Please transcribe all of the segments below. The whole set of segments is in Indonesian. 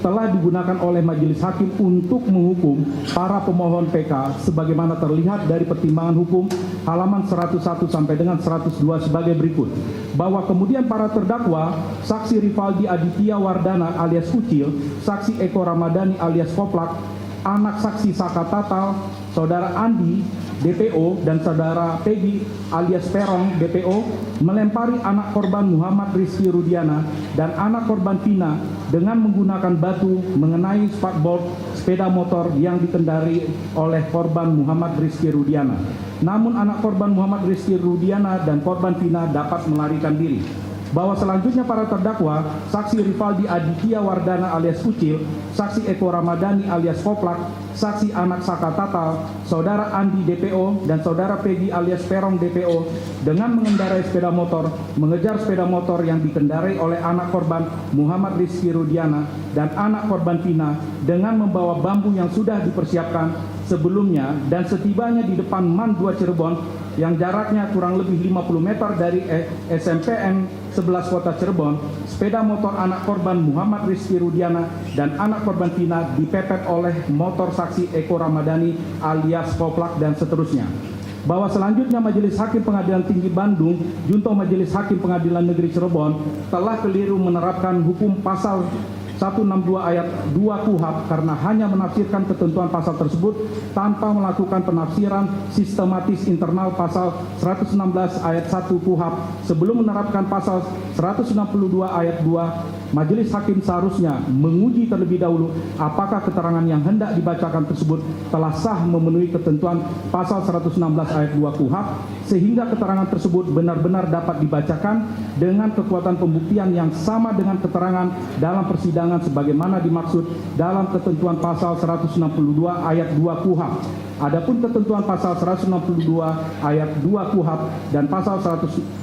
telah digunakan oleh majelis hakim untuk menghukum para pemohon PK sebagaimana terlihat dari pertimbangan hukum halaman 101 sampai dengan 102 sebagai berikut. Bahwa kemudian para terdakwa, saksi Rivaldi Aditya Wardana alias Kucil, saksi Eko Ramadhani alias Koplak, anak saksi Saka Tatal, saudara Andi DPO dan saudara Peggy alias Perong DPO melempari anak korban Muhammad Rizky Rudiana dan anak korban Vina dengan menggunakan batu mengenai spakbor sepeda motor yang dikendarai oleh korban Muhammad Rizky Rudiana. Namun anak korban Muhammad Rizky Rudiana dan korban Vina dapat melarikan diri. Bahwa selanjutnya para terdakwa, saksi Rivaldi Aditya Wardana alias Kucil, saksi Eko Ramadhani alias Koplak, saksi anak Saka Tatal, saudara Andi DPO, dan saudara Peggy alias Perong DPO dengan mengendarai sepeda motor, mengejar sepeda motor yang dikendarai oleh anak korban Muhammad Rizky Rudiana dan anak korban Vina dengan membawa bambu yang sudah dipersiapkan sebelumnya dan setibanya di depan MAN 2 Cirebon yang jaraknya kurang lebih 50 meter dari SMPN 11 Kota Cirebon, sepeda motor anak korban Muhammad Rizky Rudiana dan anak korban Vina dipepet oleh motor saksi Eko Ramadhani alias Koplak dan seterusnya. Bahwa selanjutnya Majelis Hakim Pengadilan Tinggi Bandung, Junto Majelis Hakim Pengadilan Negeri Cirebon telah keliru menerapkan hukum pasal 162 ayat 2 KUHP karena hanya menafsirkan ketentuan pasal tersebut tanpa melakukan penafsiran sistematis internal pasal 116 ayat 1 KUHP. Sebelum menerapkan pasal 162 ayat 2, Majelis Hakim seharusnya menguji terlebih dahulu apakah keterangan yang hendak dibacakan tersebut telah sah memenuhi ketentuan pasal 116 ayat 2 KUHP sehingga keterangan tersebut benar-benar dapat dibacakan dengan kekuatan pembuktian yang sama dengan keterangan dalam persidangan sebagaimana dimaksud dalam ketentuan pasal 162 ayat 2 KUHP. Adapun ketentuan pasal 162 ayat 2 KUHP dan pasal 116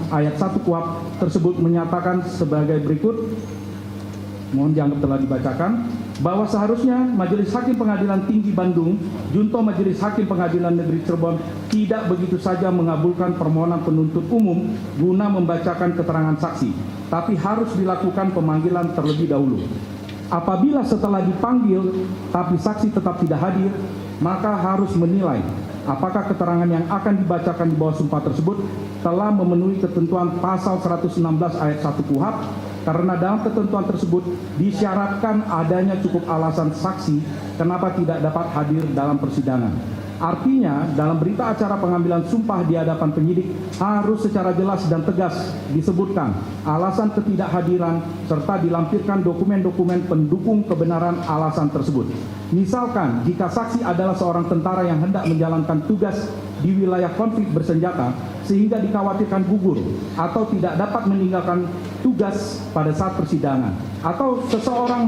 ayat 1 KUHP tersebut menyatakan sebagai berikut. Mohon dianggap telah dibacakan bahwa seharusnya Majelis Hakim Pengadilan Tinggi Bandung, Junto Majelis Hakim Pengadilan Negeri Cirebon tidak begitu saja mengabulkan permohonan penuntut umum guna membacakan keterangan saksi, tapi harus dilakukan pemanggilan terlebih dahulu. Apabila setelah dipanggil tapi saksi tetap tidak hadir, maka harus menilai apakah keterangan yang akan dibacakan di bawah sumpah tersebut telah memenuhi ketentuan pasal 116 ayat 1 KUHP karena dalam ketentuan tersebut disyaratkan adanya cukup alasan saksi kenapa tidak dapat hadir dalam persidangan. Artinya, dalam berita acara pengambilan sumpah di hadapan penyidik harus secara jelas dan tegas disebutkan alasan ketidakhadiran serta dilampirkan dokumen-dokumen pendukung kebenaran alasan tersebut. Misalkan, jika saksi adalah seorang tentara yang hendak menjalankan tugas di wilayah konflik bersenjata sehingga dikhawatirkan gugur atau tidak dapat meninggalkan tugas pada saat persidangan, atau seorang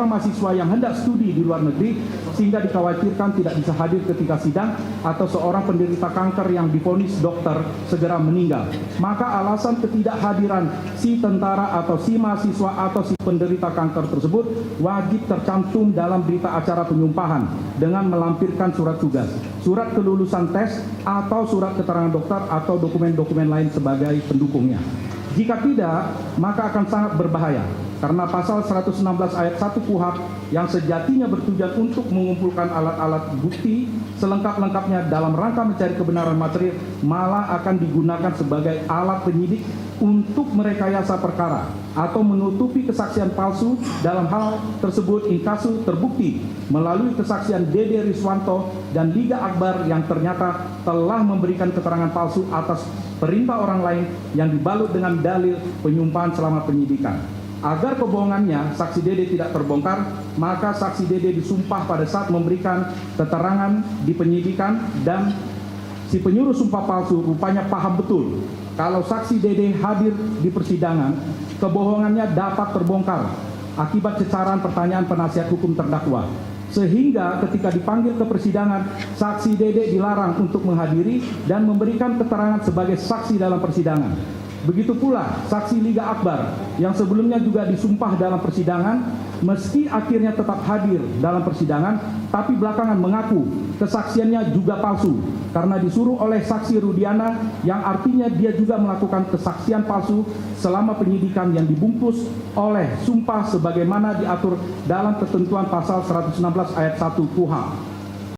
mahasiswa yang hendak studi di luar negeri sehingga dikhawatirkan tidak bisa hadir ketika sidang, atau seorang penderita kanker yang divonis dokter segera meninggal, maka alasan ketidakhadiran si tentara atau si mahasiswa atau si penderita kanker tersebut wajib tercantum dalam berita acara penyumpahan dengan melampirkan surat tugas, surat kelulusan tes, atau surat keterangan dokter atau dokumen-dokumen lain sebagai pendukungnya. Jika tidak, maka akan sangat berbahaya karena pasal 116 ayat 1 KUHP yang sejatinya bertujuan untuk mengumpulkan alat-alat bukti selengkap-lengkapnya dalam rangka mencari kebenaran material malah akan digunakan sebagai alat penyidik untuk merekayasa perkara atau menutupi kesaksian palsu. Dalam hal tersebut inkasu terbukti melalui kesaksian Dede Riswanto dan Liga Akbar yang ternyata telah memberikan keterangan palsu atas perintah orang lain yang dibalut dengan dalil penyumpahan selama penyidikan. Agar kebohongannya saksi Dede tidak terbongkar, maka saksi Dede disumpah pada saat memberikan keterangan di penyidikan dan si penyuruh sumpah palsu rupanya paham betul kalau saksi Dede hadir di persidangan, kebohongannya dapat terbongkar akibat cecaran pertanyaan penasihat hukum terdakwa. Sehingga ketika dipanggil ke persidangan, saksi Dede dilarang untuk menghadiri dan memberikan keterangan sebagai saksi dalam persidangan. Begitu pula saksi Liga Akbar yang sebelumnya juga disumpah dalam persidangan meski akhirnya tetap hadir dalam persidangan, tapi belakangan mengaku kesaksiannya juga palsu karena disuruh oleh saksi Rudiana, yang artinya dia juga melakukan kesaksian palsu selama penyidikan yang dibungkus oleh sumpah sebagaimana diatur dalam ketentuan pasal 116 ayat 1 KUHP.